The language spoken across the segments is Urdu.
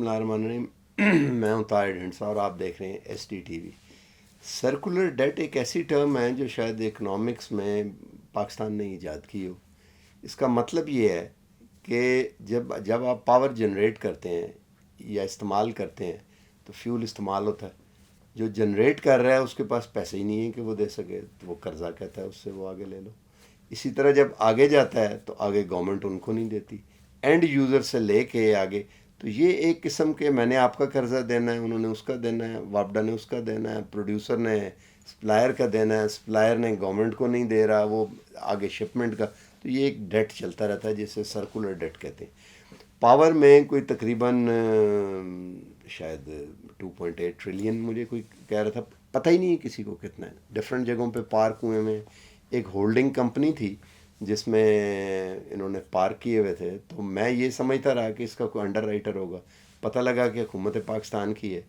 بسم اللہ الرحمن الرحیم. میں ہوں طاہر ڈھنڈسا اور آپ دیکھ رہے ہیں S D T V. Circular debt ایک ایسی ٹرم ہے جو شاید اکنامکس میں پاکستان نے ایجاد کی ہو. اس کا مطلب یہ ہے کہ جب آپ پاور جنریٹ کرتے ہیں یا استعمال کرتے ہیں تو فیول استعمال ہوتا ہے. جو جنریٹ کر رہا ہے اس کے پاس پیسے ہی نہیں ہیں کہ وہ دے سکے تو وہ قرضہ کہتا ہے اس سے وہ آگے لے لو. اسی طرح جب آگے جاتا ہے تو آگے گورنمنٹ ان کو نہیں دیتی, اینڈ یوزر سے لے کے آگے. تو یہ ایک قسم کے میں نے آپ کا قرضہ دینا ہے, انہوں نے اس کا دینا ہے, وابڈا نے اس کا دینا ہے, پروڈیوسر نے سپلائر کا دینا ہے, سپلائر نے گورنمنٹ کو نہیں دے رہا, وہ آگے شپمنٹ کا. تو یہ ایک ڈیٹ چلتا رہتا ہے جسے سرکولر ڈیٹ کہتے ہیں. پاور میں کوئی تقریباً شاید 2.8 ٹریلین مجھے کوئی کہہ رہا تھا, پتہ ہی نہیں ہے کسی کو کتنا ہے. ڈفرینٹ جگہوں پہ پارک ہوئے میں. ایک ہولڈنگ کمپنی تھی جس میں انہوں نے پارک کیے ہوئے تھے, تو میں یہ سمجھتا رہا کہ اس کا کوئی انڈر رائٹر ہوگا. پتہ لگا کہ حکومت پاکستان کی ہے.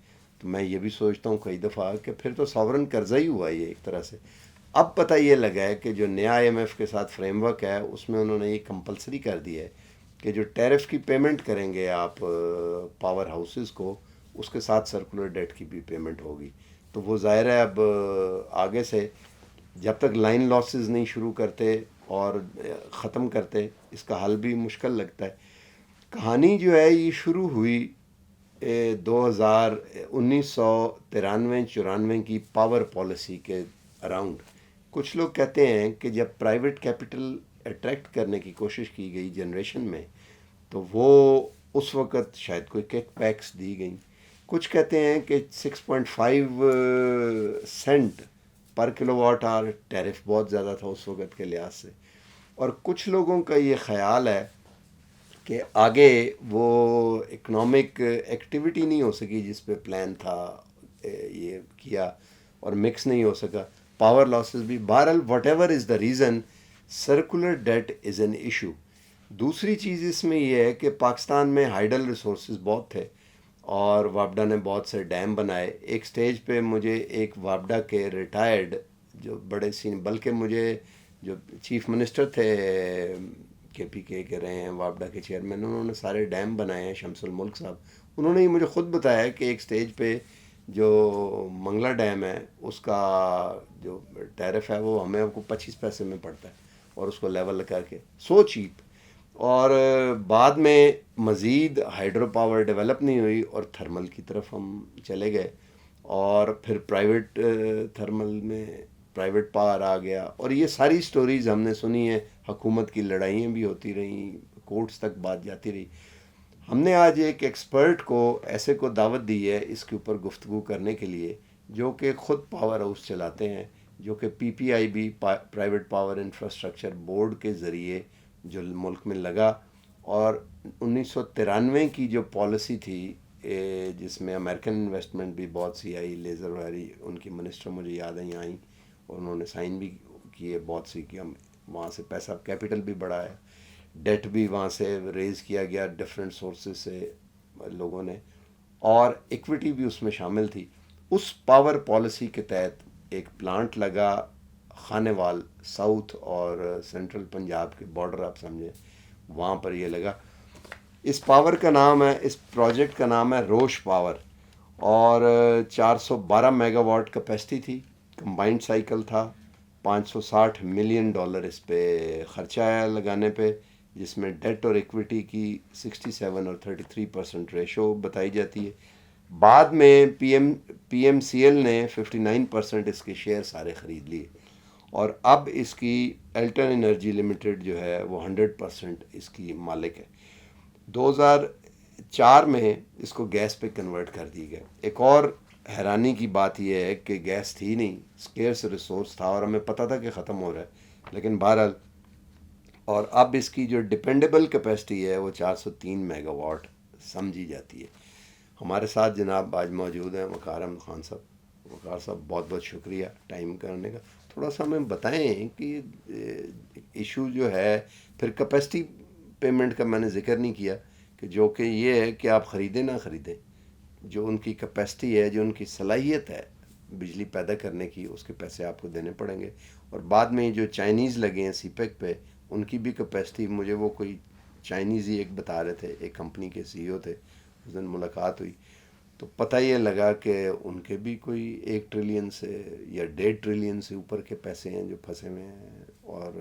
تو میں یہ بھی سوچتا ہوں کئی دفعہ کہ پھر تو ساورن قرضہ ہی ہوا یہ ایک طرح سے. اب پتہ یہ لگا ہے کہ جو نیا آئی ایم ایف کے ساتھ فریم ورک ہے اس میں انہوں نے یہ کمپلسری کر دیا ہے کہ جو ٹیرف کی پیمنٹ کریں گے آپ پاور ہاؤسز کو, اس کے ساتھ سرکولر ڈیٹ کی بھی پیمنٹ ہوگی. تو وہ ظاہر ہے اب آگے سے جب تک لائن لاسز نہیں شروع کرتے اور ختم کرتے اس کا حل بھی مشکل لگتا ہے. کہانی جو ہے یہ شروع ہوئی 1993-94 کی پاور پالیسی کے اراؤنڈ. کچھ لوگ کہتے ہیں کہ جب پرائیویٹ کیپٹل اٹریکٹ کرنے کی کوشش کی گئی جنریشن میں تو وہ اس وقت شاید کوئی کک پیکس دی گئیں. کچھ کہتے ہیں کہ 6.5 سینٹ پر کلو واٹ آور ٹیرف بہت زیادہ تھا اس وقت کے لحاظ سے. اور کچھ لوگوں کا یہ خیال ہے کہ آگے وہ اکنامک ایکٹیویٹی نہیں ہو سکی جس پہ پلان تھا, یہ کیا اور مکس نہیں ہو سکا. پاور لاسز بھی. بہرحال what ever is the reason, circular debt is an issue. دوسری چیز اس میں یہ ہے کہ پاکستان میں ہائیڈل ریسورسز بہت تھے اور وابڈا نے بہت سے ڈیم بنائے. ایک سٹیج پہ مجھے ایک وابڈا کے ریٹائرڈ جو بڑے بلکہ مجھے جو چیف منسٹر تھے کے پی کے رہے ہیں, وابڈا کے چیئرمین, انہوں نے سارے ڈیم بنائے ہیں, شمس الملک صاحب. انہوں نے ہی مجھے خود بتایا کہ ایک سٹیج پہ جو منگلا ڈیم ہے اس کا جو ٹیرف ہے وہ ہمیں کو 25 پیسے میں پڑتا ہے, اور اس کو لیول کر کے سو چیپ. اور بعد میں مزید ہائیڈرو پاور ڈیولپ نہیں ہوئی اور تھرمل کی طرف ہم چلے گئے, اور پھر پرائیویٹ تھرمل میں پرائیویٹ پاور آ گیا. اور یہ ساری سٹوریز ہم نے سنی ہیں, حکومت کی لڑائیاں بھی ہوتی رہیں, کورٹس تک بات جاتی رہی. ہم نے آج ایک ایکسپرٹ کو ایسے کو دعوت دی ہے اس کے اوپر گفتگو کرنے کے لیے, جو کہ خود پاور ہاؤس چلاتے ہیں, جو کہ P P I B private power infrastructure board کے ذریعے جو ملک میں لگا. اور 1993 کی جو پالیسی تھی جس میں امریکن انویسٹمنٹ بھی بہت سی آئی, لیزر والی ان کی منسٹر مجھے یاد آئیں اور انہوں نے سائن بھی کیے بہت سی, کہ ہم وہاں سے پیسہ کیپٹل بھی بڑھا ہے, ڈیٹ بھی وہاں سے ریز کیا گیا ڈفرینٹ سورسز سے لوگوں نے, اور ایکویٹی بھی اس میں شامل تھی. اس پاور پالیسی کے تحت ایک پلانٹ لگا خانیوال, ساؤتھ اور سینٹرل پنجاب کے بارڈر آپ سمجھیں, وہاں پر یہ لگا. اس پاور کا نام ہے, اس پروجیکٹ کا نام ہے روش پاور, اور 412 میگا واٹ کیپیسٹی تھی, کمبائنڈ سائیکل تھا. $560 ملین اس پہ خرچہ آیا لگانے پہ, جس میں ڈیٹ اور ایکویٹی کی 67 اور 33% ریشو بتائی جاتی ہے. بعد میں پی ایم سی ایل نے 59% اس کے شیئر سارے خرید لیے, اور اب اس کی ایلٹن انرجی لمیٹڈ جو ہے وہ 100% اس کی مالک ہے. 2004 میں اس کو گیس پہ کنورٹ کر دی گیا. ایک اور حیرانی کی بات یہ ہے کہ گیس تھی نہیں, اسکیئرس ریسورس تھا, اور ہمیں پتہ تھا کہ ختم ہو رہا ہے, لیکن بہرحال. اور اب اس کی جو ڈپینڈیبل کیپیسٹی ہے وہ 403 میگا واٹ سمجھی جاتی ہے. ہمارے ساتھ جناب آج موجود ہیں وقار احمد خان صاحب. وقار صاحب بہت بہت شکریہ ٹائم کرنے کا. تھوڑا سا ہمیں بتائیں کہ ایشو جو ہے, پھر کیپیسٹی پیمنٹ کا میں نے ذکر نہیں کیا, کہ جو کہ یہ ہے کہ آپ خریدیں نہ خریدیں, جو ان کی کیپیسٹی ہے, جو ان کی صلاحیت ہے بجلی پیدا کرنے کی, اس کے پیسے آپ کو دینے پڑیں گے. اور بعد میں جو چائنیز لگے ہیں سی پیک پہ, ان کی بھی کیپیسٹی, مجھے وہ کوئی چائنیز ہی ایک بتا رہے تھے, ایک کمپنی کے سی ای او تھے, اس دن ملاقات ہوئی تو پتہ یہ لگا کہ ان کے بھی کوئی 1 ٹریلین سے یا 1.5 ٹریلین سے اوپر کے پیسے ہیں جو پھنسے ہوئے ہیں، اور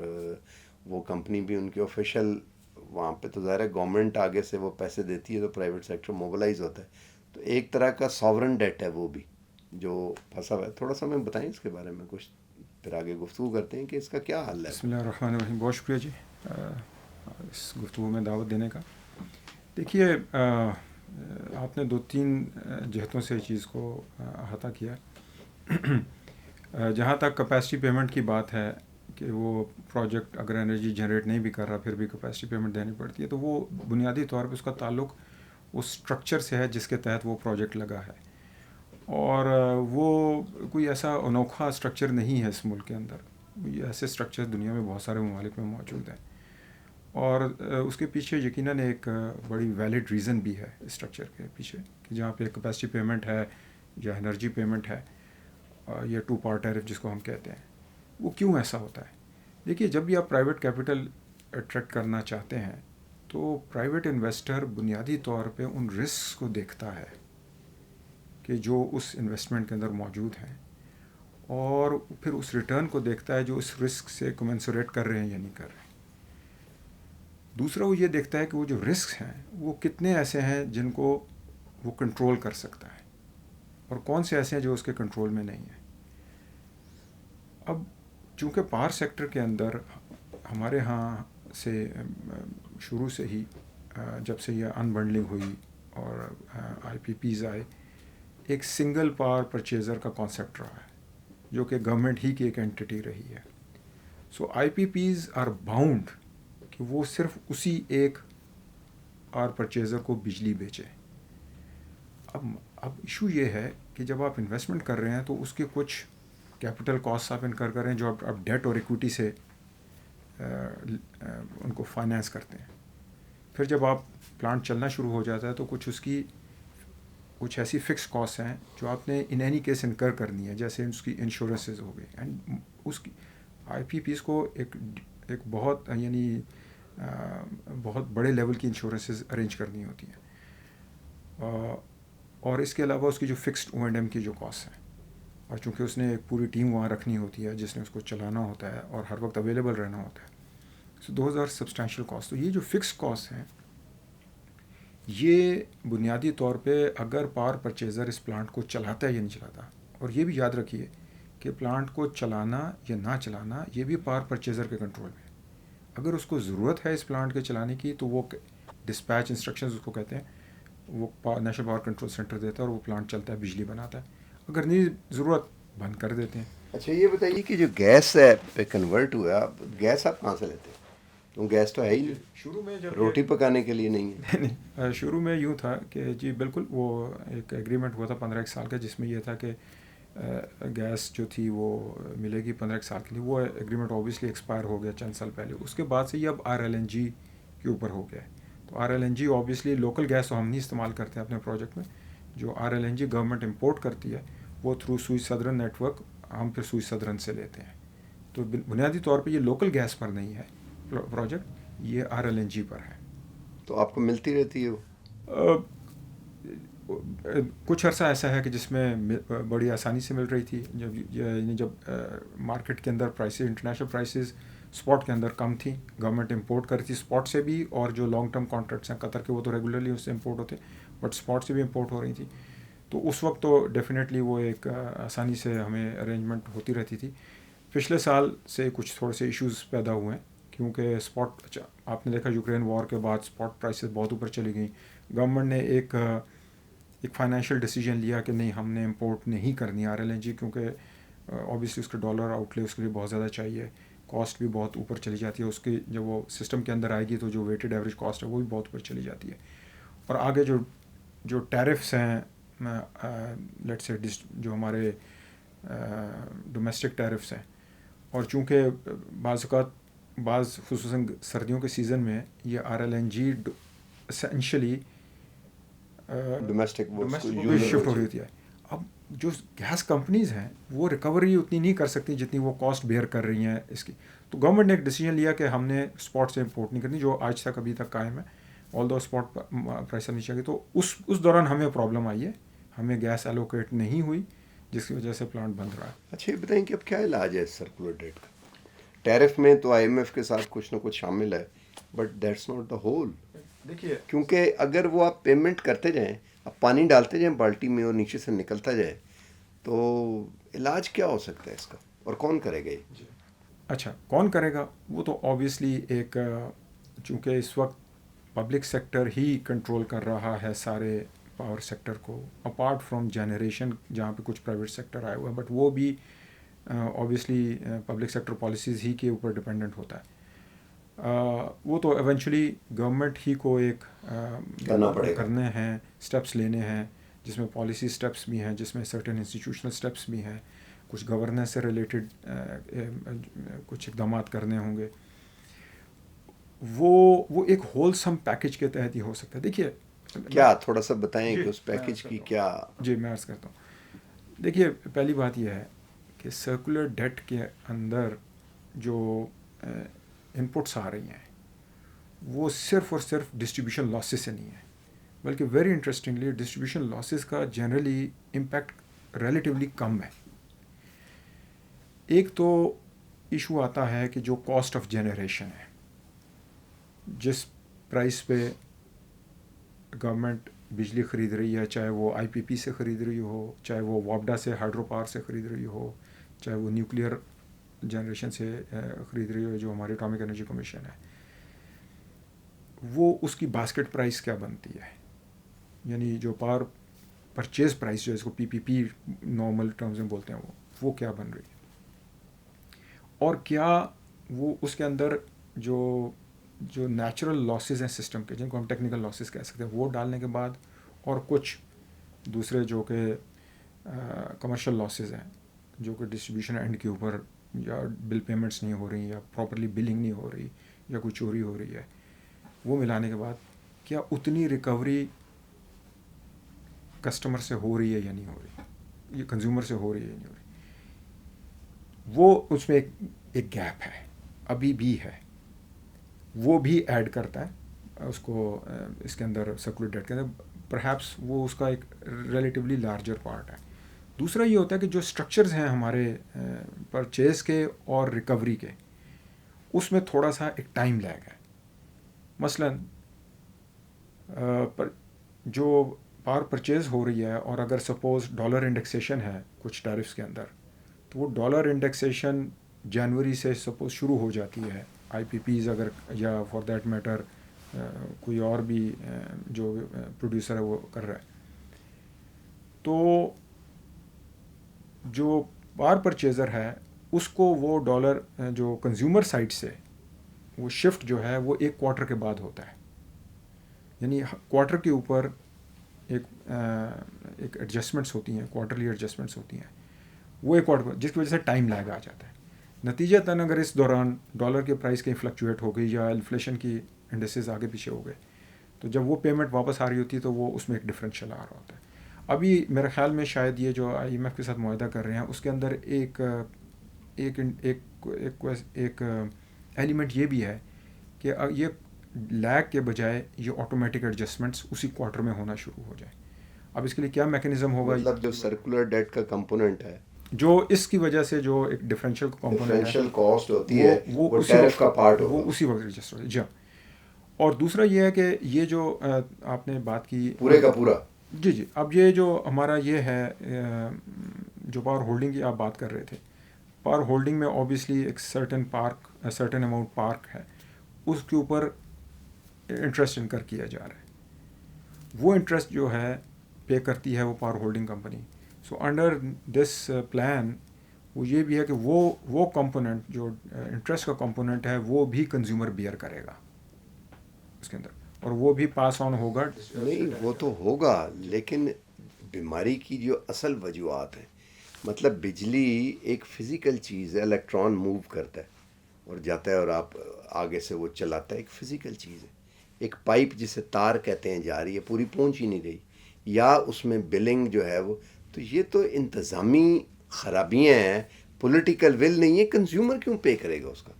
وہ کمپنی بھی ان کے آفیشیل وہاں پہ تو ظاہر ہے گورنمنٹ آگے سے وہ پیسے دیتی ہے تو پرائیویٹ سیکٹر موبلائز ہوتا ہے، تو ایک طرح کا ساورن ڈیٹ ہے وہ بھی جو پھنسا ہوا ہے. تھوڑا سا ہمیں بتائیں اس کے بارے میں کچھ، پھر آگے گفتگو کرتے ہیں کہ اس کا کیا حل ہے. بسم اللہ الرحمن الرحیم. بہت شکریہ جی اس گفتگو میں دعوت دینے کا. دیکھیے آپ نے 2-3 جہتوں سے چیز کو احاطہ کیا. جہاں تک کیپیسٹی پیمنٹ کی بات ہے کہ وہ پروجیکٹ اگر انرجی جنریٹ نہیں بھی کر رہا پھر بھی کیپیسٹی پیمنٹ دینی پڑتی ہے، تو وہ بنیادی طور پہ اس کا تعلق اس اسٹرکچر سے ہے جس کے تحت وہ پروجیکٹ لگا ہے، اور وہ کوئی ایسا انوکھا اسٹرکچر نہیں ہے اس ملک کے اندر. یہ ایسے اسٹرکچر دنیا میں بہت سارے ممالک میں موجود ہیں، اور اس کے پیچھے یقیناً ایک بڑی ویلڈ ریزن بھی ہے اسٹرکچر کے پیچھے، کہ جہاں پہ کیپیسٹی پیمنٹ ہے یا انرجی پیمنٹ ہے یا 2 پارٹ ٹیرف جس کو ہم کہتے ہیں، وہ کیوں ایسا ہوتا ہے. دیکھیے جب بھی آپ پرائیویٹ کیپٹل اٹریکٹ کرنا چاہتے ہیں تو پرائیویٹ انویسٹر بنیادی طور پہ ان رسک کو دیکھتا ہے کہ جو اس انویسٹمنٹ کے اندر موجود ہیں، اور پھر اس ریٹرن کو دیکھتا ہے جو اس رسک سے کومنسوریٹ کر رہے ہیں یا نہیں کر رہے ہیں. دوسرا وہ یہ دیکھتا ہے کہ وہ جو رسک ہیں وہ کتنے ایسے ہیں جن کو وہ کنٹرول کر سکتا ہے، اور کون سے ایسے ہیں جو اس کے کنٹرول میں نہیں ہیں. اب چونکہ پاور سیکٹر کے اندر ہمارے ہاں سے شروع سے ہی جب سے یہ انبنڈلنگ ہوئی اور آئی پی پیز آئے، ایک سنگل پاور پرچیزر کا کانسیپٹ رہا ہے جو کہ گورنمنٹ ہی کی ایک اینٹی رہی ہے. سو آئی پی پیز آر باؤنڈ کہ وہ صرف اسی ایک پاور پرچیزر کو بجلی بیچے. اب ایشو یہ ہے کہ جب آپ انویسٹمنٹ کر رہے ہیں تو اس کے کچھ کیپٹل کاسٹ آپ انکر کر رہے ہیں جو آپ ڈیٹ اور ایکویٹی سے ان کو فائنینس کرتے ہیں. پھر جب آپ پلانٹ چلنا شروع ہو جاتا ہے تو کچھ ایسی فکس کاسٹ ہیں جو آپ نے ان اینی کیس انکر کرنی ہے، جیسے اس کی انشورنسز ہو گئی. اینڈ اس کی آئی پی پیز کو ایک بہت بہت بڑے لیول کی انشورنسز ارینج کرنی ہوتی ہیں، اور اس کے علاوہ اس کی جو فکسڈ O&M کی جو کاسٹ ہیں، اور چونکہ اس نے ایک پوری ٹیم وہاں رکھنی ہوتی ہے جس نے اس کو چلانا ہوتا ہے اور ہر وقت اویلیبل رہنا ہوتا ہے. So those are substantial cost. تو یہ جو فکس کاسٹ ہیں یہ بنیادی طور پہ اگر پاور پرچیزر اس پلانٹ کو چلاتا ہے یا نہیں چلاتا، اور یہ بھی یاد رکھیے کہ پلانٹ کو چلانا یا نہ چلانا یہ بھی پاور پرچیزر کے کنٹرول میں ہے. اگر اس کو ضرورت ہے اس پلانٹ کے چلانے کی تو وہ ڈسپیچ انسٹرکشنز اس کو کہتے ہیں، وہ نیشنل پاور کنٹرول سینٹر دیتا ہے اور وہ پلانٹ چلتا ہے، بجلی بناتا ہے. اگر نہیں ضرورت بند کر دیتے ہیں. اچھا یہ بتائیے کہ جو گیس ہے پہ کنورٹ ہوا، گیس آپ کہاں سے لیتے ہیں؟ تو گیس تو ہے ہی نہیں، شروع میں جب روٹی پکانے کے لیے نہیں ہے. نہیں، شروع میں یوں تھا کہ جی بالکل وہ ایک ایگریمنٹ ہوا تھا 15 سال کا جس میں یہ تھا کہ گیس جو تھی وہ ملے گی 15 سال کے لیے. وہ ایگریمنٹ اوبیسلی ایکسپائر ہو گیا چند سال پہلے. اس کے بعد سے یہ اب RLNG کے اوپر ہو گیا ہے. تو RLNG اوبیسلی لوکل گیس تو ہم نہیں استعمال کرتے اپنے پروجیکٹ میں. جو RLNG گورنمنٹ امپورٹ کرتی ہے وہ تھرو سوئی سدرن نیٹ ورک ہم پھر سوئی سدرن سے لیتے ہیں. تو بنیادی طور پہ یہ لوکل گیس پر نہیں ہے پروجیکٹ، یہ RLNG پر ہے. تو آپ کو ملتی رہتی ہے وہ؟ کچھ عرصہ ایسا ہے کہ جس میں بڑی آسانی سے مل رہی تھی، جب مارکیٹ کے اندر پرائسز انٹرنیشنل پرائسز اسپاٹ کے اندر کم تھیں، گورنمنٹ امپورٹ کر رہی تھی اسپاٹ سے بھی، اور جو لانگ ٹرم کانٹریکٹس ہیں قطر کے وہ تو ریگولرلی اس سے امپورٹ ہوتے بٹ اسپاٹ سے بھی امپورٹ ہو رہی تھی. تو اس وقت تو ڈیفینیٹلی وہ ایک آسانی سے ہمیں ارینجمنٹ ہوتی رہتی تھی. پچھلے سال سے کچھ تھوڑے سے ایشوز پیدا ہوئے ہیں کیونکہ اسپاٹ آپ نے دیکھا یوکرین وار کے بعد اسپاٹ پرائسز بہت اوپر چلی گئیں. گورنمنٹ نے ایک فائنینشیل ڈیسیجن لیا کہ نہیں ہم نے امپورٹ نہیں کرنی RLNG، کیونکہ اوبیسلی اس کا ڈالر آؤٹ لے اس کے لیے بہت زیادہ چاہیے، کاسٹ بھی بہت اوپر چلی جاتی ہے اس کی. جب وہ سسٹم کے اندر آئے گی تو جو ویٹڈ ایوریج کاسٹ ہے وہ بھی بہت اوپر چلی جاتی ہے. اور آگے جو ٹیرفس ہیں لیٹس سے جو ہمارے ڈومیسٹک ٹیرفس ہیں، اور چونکہ بعض خصوصاً سردیوں کے سیزن میں یہ RLNG اسینشلی ڈومیسٹک بھی شفٹ ہو رہی ہے. اب جو گیس کمپنیز ہیں وہ ریکوری اتنی نہیں کر سکتی جتنی وہ کاسٹ بیئر کر رہی ہیں اس کی. تو گورنمنٹ نے ایک ڈیسیجن لیا کہ ہم نے اسپاٹ سے امپورٹ نہیں کرنی، جو آج تک ابھی تک قائم ہے. آل دو اسپاٹ پرائس سے نیچے گئی تو اس دوران ہمیں پرابلم آئی ہے, ہمیں گیس ایلوکیٹ نہیں ہوئی جس کی وجہ سے پلانٹ بند رہا ہے. اچھا یہ بتائیں کہ اب کیا علاج ہے سرکولر ڈیٹ کا؟ ٹیرف میں تو آئی ایم ایف کے ساتھ کچھ نہ کچھ شامل ہے, but that's not the whole. دیکھیے کیونکہ اگر وہ آپ پیمنٹ کرتے جائیں, اب پانی ڈالتے جائیں بالٹی میں اور نیچے سے نکلتا جائے, تو علاج کیا ہو سکتا ہے اس کا, اور کون کرے گا یہ؟ اچھا کون کرے گا, وہ تو آبویسلی ایک چونکہ اس وقت پبلک سیکٹر ہی کنٹرول کر رہا ہے سارے پاور سیکٹر کو, اپارٹ فرام جنریشن جہاں پہ کچھ پرائیویٹ سیکٹر آئے ہوئے ہیں, بٹ وہ بھی آبویسلی پبلک سیکٹر پالیسیز ہی کے اوپر ڈپینڈنٹ ہوتا ہے. وہ تو ایونچولی گورنمنٹ ہی کو ایک کرنا پڑے گا, کرنے ہیں, اسٹیپس لینے ہیں, جس میں پالیسی اسٹیپس بھی ہیں, جس میں سرٹن انسٹیٹیوشنل اسٹیپس بھی ہیں, کچھ گورننس سے ریلیٹڈ کچھ اقدامات کرنے ہوں گے. وہ ایک ہول سم پیکج کے تحت ہی ہو سکتا ہے. دیکھیے کیا تھوڑا سا بتائیں کہ اس پیکج کی کیا؟ جی میں عرض کرتا ہوں. دیکھیے پہلی بات یہ ہے کہ سرکولر ڈیٹ کے اندر جو ان پٹس آ رہی ہیں وہ صرف اور صرف ڈسٹریبیوشن لاسز سے نہیں ہے, بلکہ ویری انٹرسٹنگلی ڈسٹریبیوشن لاسز کا جنرلی امپیکٹ ریلیٹیولی کم ہے. ایک تو ایشو آتا ہے کہ جو کاسٹ آف جنریشن ہے, جس پرائس پہ گورنمنٹ بجلی خرید رہی ہے, چاہے وہ آئی پی پی سے خرید رہی ہو, چاہے وہ وابڈا سے ہائیڈرو پاور سے خرید رہی ہو, چاہے وہ نیوکلیئر جنریشن سے خرید رہی ہو جو ہماری اٹامک انرجی کمیشن ہے, وہ اس کی باسکٹ پرائس کیا بنتی ہے, یعنی جو پاور پرچیز پرائس جو اس کو پی پی پی نارمل ٹرمز میں بولتے ہیں وہ کیا بن رہی ہے, اور کیا وہ اس کے اندر جو نیچرل لاسز ہیں سسٹم کے, جن کو ہم ٹیکنیکل لاسز کہہ سکتے ہیں, وہ ڈالنے کے بعد اور کچھ دوسرے جو کہ کمرشل لاسز ہیں جو کہ ڈسٹریبیوشن اینڈ کے اوپر یا بل پیمنٹس نہیں ہو رہی یا پراپرلی بلنگ نہیں ہو رہی یا کوئی چوری ہو رہی ہے, وہ ملانے کے بعد کیا اتنی ریکوری کسٹمر سے ہو رہی ہے یا نہیں ہو رہی, یہ کنزیومر سے ہو رہی ہے یا نہیں ہو رہی, وہ اس میں ایک گیپ ہے ابھی بھی ہے. وہ بھی ایڈ کرتا ہے اس کو اس کے اندر سرکولر ڈیٹ کے اندر, پرہیپس وہ اس کا ایک ریلیٹیولی لارجر پارٹ ہے. دوسرا یہ ہوتا ہے کہ جو اسٹرکچرز ہیں ہمارے پرچیز کے اور ریکوری کے, اس میں تھوڑا سا ایک ٹائم لیگ ہے. مثلاً جو پاور پرچیز ہو رہی ہے, اور اگر سپوز ڈالر انڈیکسیشن ہے کچھ ٹیرفس کے اندر, تو وہ ڈالر انڈیکسیشن جنوری سے سپوز شروع ہو جاتی ہے, آئی پی پیز اگر, یا فار دیٹ میٹر کوئی اور بھی جو پروڈیوسر ہے وہ کر رہا ہے, تو جو پاور پرچیزر ہے اس کو وہ ڈالر جو کنزیومر سائٹ سے وہ شفٹ جو ہے وہ ایک کوارٹر کے بعد ہوتا ہے, یعنی کوارٹر کے اوپر ایک ایڈجسٹمنٹس ہوتی ہیں, کوارٹرلی ایڈجسٹمنٹس ہوتی ہیں, وہ ایک کوارٹر, جس کی وجہ سے ٹائم لیگ آ جاتا ہے. نتیجتاً اگر اس دوران ڈالر کے پرائس کہیں فلکچویٹ ہو گئی یا انفلیشن کی انڈیسز آگے پیچھے ہو گئے, تو جب وہ پیمنٹ واپس آ رہی ہوتی ہے تو وہ اس میں ایک ڈفرینشیل آ رہا ہوتا ہے. ابھی میرے خیال میں شاید یہ جو آئی ایم ایف کے ساتھ معاہدہ کر رہے ہیں اس کے اندر ایک ایلیمنٹ یہ بھی ہے کہ یہ لیگ کے بجائے یہ آٹومیٹک ایڈجسٹمنٹس اسی کوارٹر میں ہونا شروع ہو جائے. اب اس کے لیے کیا میکینزم ہوگا, مطلب جو سرکولر ڈیٹ کا کمپوننٹ ہے جو اس کی وجہ سے جو ایک ڈفرینشیل کمپوننٹ ہے کاسٹ ہوتی ہے وہ ٹیرف کا پارٹ ہوگا, وہ اسی وقت رجسٹر ہوگا. جی. اور دوسرا یہ ہے کہ یہ جو آپ نے بات کی پورے کا پورا, جی, اب یہ جو ہمارا یہ ہے جو پاور ہولڈنگ کی آپ بات کر رہے تھے, پاور ہولڈنگ میں اوبیسلی ایک سرٹن اماؤنٹ پارک ہے, اس کے اوپر انٹرسٹ انکر کیا جا رہا ہے, وہ انٹرسٹ جو ہے پے کرتی ہے وہ power holding company. So under this plan وہ یہ بھی ہے کہ وہ کمپوننٹ جو انٹرسٹ کا کمپوننٹ ہے وہ بھی کنزیومر بیئر کرے گا اس کے اندر, اور وہ بھی پاس آن ہوگا. نہیں وہ تو ہوگا, لیکن بیماری کی جو اصل وجوہات ہیں, مطلب بجلی ایک فزیکل چیز ہے, الیکٹران موو کرتا ہے اور جاتا ہے اور آپ آگے سے وہ چلاتا ہے, ایک فزیکل چیز ہے. ایک پائپ جسے تار کہتے ہیں جا رہی ہے, پوری پہنچ ہی نہیں رہی, یا اس میں بلنگ جو ہے وہ, تو یہ تو انتظامی خرابیاں ہیں, پولیٹیکل ول نہیں ہے. کنزیومر کیوں پے کرے گا اس کا؟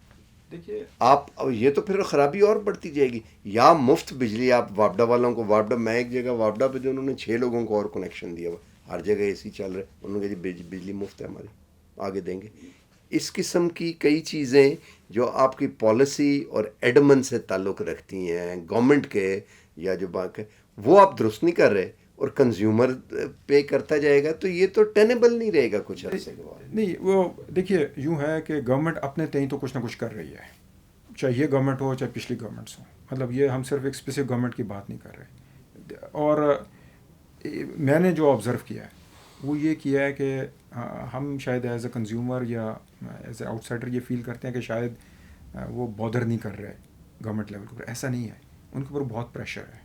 دیکھیے آپ یہ تو پھر خرابی اور بڑھتی جائے گی. یا مفت بجلی آپ وابڈا والوں کو, وابڈا میں ایک جگہ وابڈا پہ جو انہوں نے 6 لوگوں کو اور کنیکشن دیا ہوا, ہر جگہ اے سی چل رہے, انہوں نے کہا جی بجلی مفت ہے ہماری, آگے دیں گے. اس قسم کی کئی چیزیں جو آپ کی پالیسی اور ایڈمن سے تعلق رکھتی ہیں گورنمنٹ کے یا جو بات ہے, وہ آپ درست نہیں کر رہے اور کنزیومر پے کرتا جائے گا, تو یہ تو ٹینیبل نہیں رہے گا کچھ عرصے کے بعد. نہیں, وہ دیکھیے یوں ہے کہ گورنمنٹ اپنے تئیں تو کچھ نہ کچھ کر رہی ہے, چاہے یہ گورنمنٹ ہو چاہے پچھلی گورنمنٹس ہوں. مطلب یہ ہم صرف ایک اسپیسیفک گورنمنٹ کی بات نہیں کر رہے. اور میں نے جو آبزرو کیا ہے وہ یہ کیا ہے کہ ہم شاید ایز اے کنزیومر یا ایز اے آؤٹ سائڈر یہ فیل کرتے ہیں کہ شاید وہ بادر نہیں کر رہے گورنمنٹ لیول پر. ایسا نہیں ہے, ان کے اوپر بہت پریشر ہے,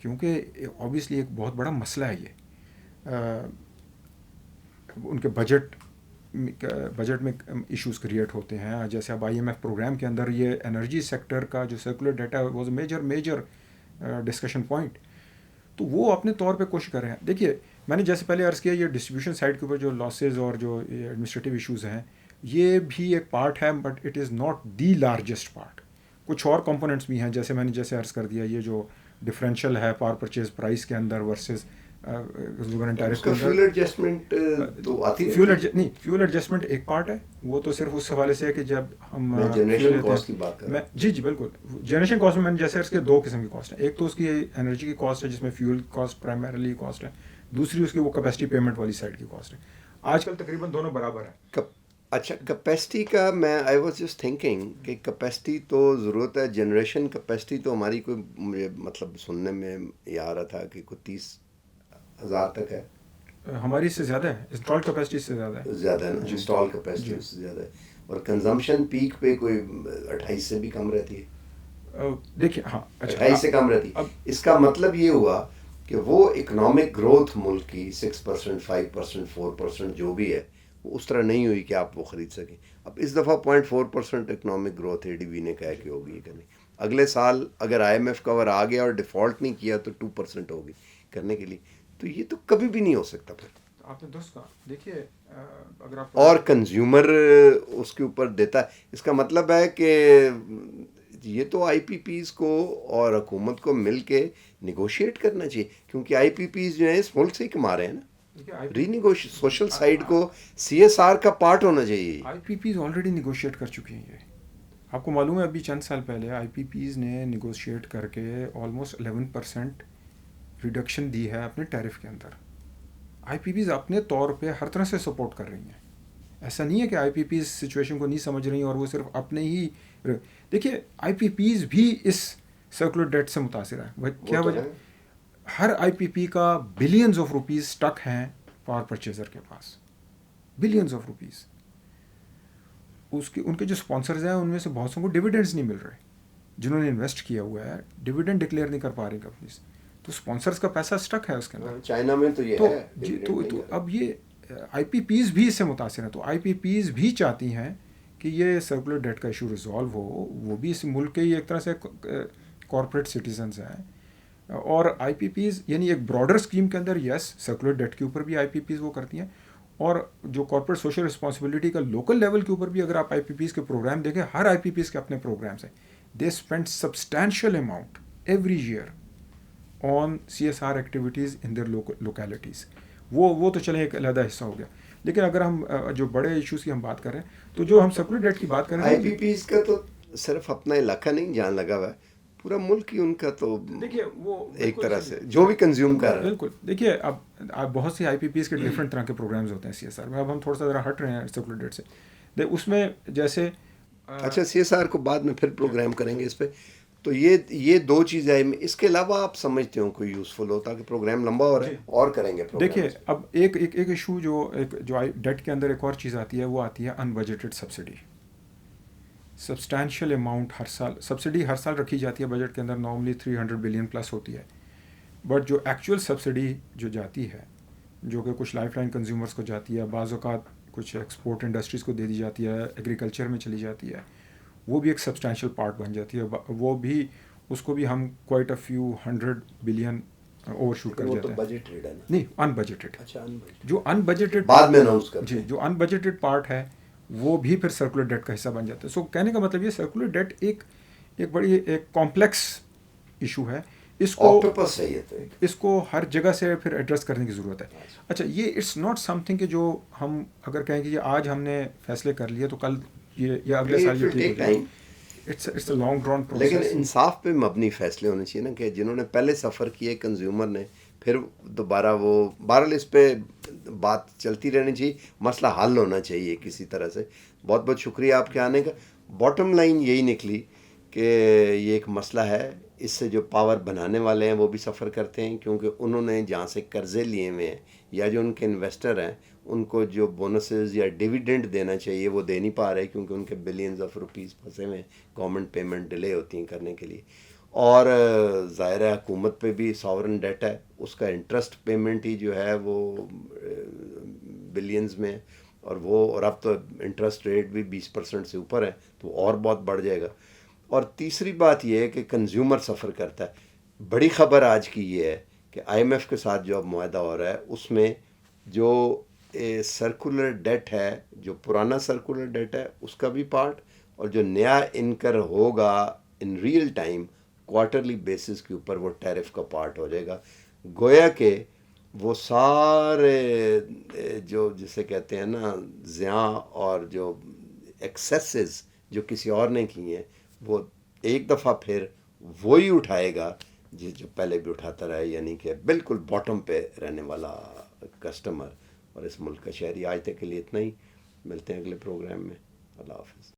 کیونکہ اوبیسلی ایک بہت بڑا مسئلہ ہے یہ. ان کے بجٹ میں ایشوز کریٹ ہوتے ہیں. جیسے اب آئی ایم ایف پروگرام کے اندر یہ انرجی سیکٹر کا جو circular data was a major discussion point, تو وہ اپنے طور پہ کوشش کر رہے ہیں. دیکھیے میں نے جیسے پہلے عرض کیا, یہ ڈسٹریبیوشن سائڈ کے اوپر جو لاسز اور جو ایڈمنسٹریٹو ایشوز ہیں یہ بھی ایک پارٹ ہے, but it is not the largest part. کچھ اور کمپوننٹس بھی ہیں, جیسے میں نے جیسے عرض کر دیا, یہ جو ڈفرینشیل ہے پاور پرچیز پرائس کے اندر ورسز فیول ایڈجسٹمنٹ تو آتی ہے. فیول ایڈجسٹمنٹ ایک پارٹ ہے, وہ تو صرف اس حوالے سے ہے کہ جب ہم جنریشن کاسٹ کی بات کر رہا ہوں. جی بالکل. جنریشن کاسٹ میں نے جیسے اس کے 2 قسم کی کاسٹ ہے. ایک تو اس کی انرجی کی کاسٹ ہے جس میں فیول کاسٹ پرائمریلی کاسٹ ہے, دوسری اس کی وہ کیپیسٹی پیمنٹ والی سائڈ کی کاسٹ ہے. آج کل تقریباً دونوں برابر ہیں. اچھا, کیپیسٹی کا میں آئی واز جسٹ تھنکنگ کہ کیپیسٹی تو ضرورت ہے. جنریشن کیپیسٹی تو ہماری کوئی, مجھے مطلب سننے میں یہ آ رہا تھا کہ کوئی 30,000 تک ہے. ہماری اس سے زیادہ ہے, انسٹال کیپیسٹی سے زیادہ ہے. زیادہ ہے نا, انسٹال کیپیسٹی اس سے زیادہ ہے. اور کنزمپشن پیک پہ کوئی 28 سے بھی کم رہتی ہے. دیکھیے ہاں, 28 سے کم رہتی ہے. اس کا مطلب یہ ہوا کہ وہ اکنامک گروتھ ملک کی 6%, 5%, 4% جو بھی ہے وہ اس طرح نہیں ہوئی کہ آپ وہ خرید سکیں. اب اس دفعہ 0.4% اکنامک گروتھ اے ڈی بی نے کہا کہ ہوگی کہ نہیں. اگلے سال اگر آئی ایم ایف کور آ گیا اور ڈیفالٹ نہیں کیا تو 2% ہوگی کرنے کے لیے. تو یہ تو کبھی بھی نہیں ہو سکتا. پھر آپ نے درست کہا. دیکھیے اگر آپ اور کنزیومر اس کے اوپر دیتا ہے, اس کا مطلب ہے کہ یہ تو آئی پی پیز کو اور حکومت کو مل کے نیگوشیٹ کرنا چاہیے, کیونکہ آئی پی پیز جو ہیں اس ملک سے ہی کما رہے ہیں نا. سوشل سائڈ کو سی ایس آر کا پارٹ ہونا چاہیے. آئی پی پیز آلریڈی نیگوشیٹ کر چکی ہیں. یہ آپ کو معلوم ہے ابھی چند سال پہلے آئی پی پیز نے نیگوشیٹ کر کے آلموسٹ 11% ریڈکشن دی ہے اپنے ٹیرف کے اندر. آئی پی پیز اپنے طور پہ ہر طرح سے سپورٹ کر رہی ہیں. ایسا نہیں ہے کہ آئی پی پیز سچویشن کو نہیں سمجھ رہی ہیں اور وہ صرف اپنے ہی. دیکھیے آئی پی پیز بھی اس سرکولر ڈیٹ سے متاثر ہے. کیا وجہ؟ ہر آئی پی پی کا بلینز آف روپیز اسٹک ہیں پاور پرچیزر کے پاس, بلینز آف روپیز. ان کے جو اسپانسرز ہیں ان میں سے بہت سو کو ڈویڈنڈز نہیں مل رہے. جنہوں نے انویسٹ کیا ہوا ہے ڈویڈنڈ ڈکلیئر نہیں کر پا رہی کمپنیز, تو اسپانسرز کا پیسہ اسٹک ہے اس کے اندر. چائنا میں تو یہ ہے. جی تو اب یہ آئی پی پیز بھی اس سے متاثر ہیں. تو آئی پی پیز بھی چاہتی ہیں کہ یہ سرکولر ڈیٹ کا ایشو ریزالو ہو. وہ بھی اس ملک کے ہی ایک طرح سے کارپوریٹ سٹیزنز ہیں. اور آئی پی پیز یعنی ایک براڈر اسکیم کے اندر یس سرکولر ڈیٹ کے اوپر بھی آئی پی پیز وہ کرتی ہیں, اور جو کارپوریٹ سوشل رسپانسبلٹی کا لوکل لیول کے اوپر بھی اگر آپ آئی پی پیز کے پروگرام دیکھیں, ہر آئی پی پیز کے اپنے پروگرامس ہیں. They spend substantial amount every year on C S R activities in their localities. وہ تو چلیں ایک علیحدہ حصہ ہو گیا. لیکن اگر ہم جو بڑے ایشوز کی ہم بات کریں تو جو ہم سرکولر ڈیٹ کی بات کریں, آئی پی پیز کا تو صرف اپنا علاقہ نہیں جان لگا ہوا ہے, پورا ملک ہی ان کا. تو دیکھیے وہ ایک طرح سے جو بھی کنزیوم کر رہا ہے. بالکل. دیکھیے اب بہت سی آئی پی پیز کے ڈفرینٹ طرح کے پروگرامز ہوتے ہیں سی ایس آر میں. اب ہم تھوڑا سا ذرا ہٹ رہے ہیں سرکولر ڈیٹ سے. اس میں جیسے اچھا سی ایس آر کو بعد میں پھر پروگرام کریں گے اس پہ. تو یہ 2 چیزیں ہیں. اس کے علاوہ آپ سمجھتے ہو کوئی یوزفل ہوتا کہ پروگرام لمبا ہو رہا ہے اور کریں گے پروگرام. دیکھیے اب ایک ایشو جو ڈیٹ کے اندر ایک اور چیز آتی ہے, وہ آتی ہے ان بجٹڈ سبسڈی. سبسٹینشیل اماؤنٹ ہر سال سبسڈی ہر سال رکھی جاتی ہے بجٹ کے اندر, نارملی 300 بلین پلس ہوتی ہے. بٹ جو ایکچوئل سبسڈی جو جاتی ہے, جو کہ کچھ لائف لائن کنزیومرز کو جاتی ہے, بعض اوقات کچھ ایکسپورٹ انڈسٹریز کو دے دی جاتی ہے, ایگریکلچر میں چلی جاتی ہے, وہ بھی ایک سبسٹینشیل پارٹ بن جاتی ہے. وہ بھی اس کو بھی ہم quite a few 100 billion over shoot کر جاتے ہیں. نہیں ان بجٹڈ. اچھا, جو ان بجٹڈ بعد میں اناؤنس کرتے ہیں. جی جو ان بجٹڈ پارٹ ہے وہ بھی پھر سرکولر ڈیٹ کا حصہ بن جاتا ہے. سو کہنے کا مطلب یہ سرکولر ڈیٹ ایک بڑی ایک کمپلیکس ایشو ہے. آکٹوپس ہے یہ تو ایک. اس کو ہر جگہ سے پھر ایڈریس کرنے کی ضرورت ہے. اچھا یہ اٹس ناٹ سم تھنگ کہ جو ہم اگر کہیں کہ یہ آج ہم نے فیصلے کر لیے تو کل یہ اگلے سال یہ ٹھیک ہو جائے. It's a long drawn process. لیکن انصاف پہ مبنی فیصلے ہونے چاہیے نا, کہ جنہوں نے پہلے سفر کیے کنزیومر نے, پھر دوبارہ وہ بہرحال اس پہ بات چلتی رہنی چاہیے, مسئلہ حل ہونا چاہیے کسی طرح سے. بہت بہت شکریہ آپ کے آنے کا. باٹم لائن یہی نکلی کہ یہ ایک مسئلہ ہے. اس سے جو پاور بنانے والے ہیں وہ بھی سفر کرتے ہیں, کیونکہ انہوں نے جہاں سے قرضے لیے ہوئے ہیں یا جو ان کے انویسٹر ہیں ان کو جو بونسز یا ڈیویڈنڈ دینا چاہیے وہ دے نہیں پا رہے, کیونکہ ان کے بلینز آف روپیز پھنسے ہوئے ہیں, گورنمنٹ پیمنٹ ڈیلے ہوتی ہیں کرنے کے لیے. اور ظاہر ہے حکومت پہ بھی ساورن ڈیٹ ہے, اس کا انٹرسٹ پیمنٹ ہی جو ہے وہ بلینز میں, اور اب تو انٹرسٹ ریٹ بھی 20% سے اوپر ہے, تو اور بہت بڑھ جائے گا. اور تیسری بات یہ ہے کہ کنزیومر سفر کرتا ہے. بڑی خبر آج کی یہ ہے کہ آئی ایم ایف کے ساتھ جو اب معاہدہ ہو رہا ہے اس میں جو سرکولر ڈیٹ ہے, جو پرانا سرکولر ڈیٹ ہے اس کا بھی پارٹ, اور جو نیا انکر ہوگا in real time quarterly basis کے اوپر وہ ٹیرف کا پارٹ ہو جائے گا. گویا کہ وہ سارے جو جسے کہتے ہیں نا زیاں اور جو ایکسیسز جو کسی اور نے کی ہیں وہ ایک دفعہ پھر وہی اٹھائے گا جو پہلے بھی اٹھاتا رہا ہے, یعنی کہ بالکل باٹم پہ رہنے والا کسٹمر اور اس ملک کا شہری. آج تک کے لیے اتنا ہی, ملتے ہیں اگلے پروگرام میں. اللہ حافظ.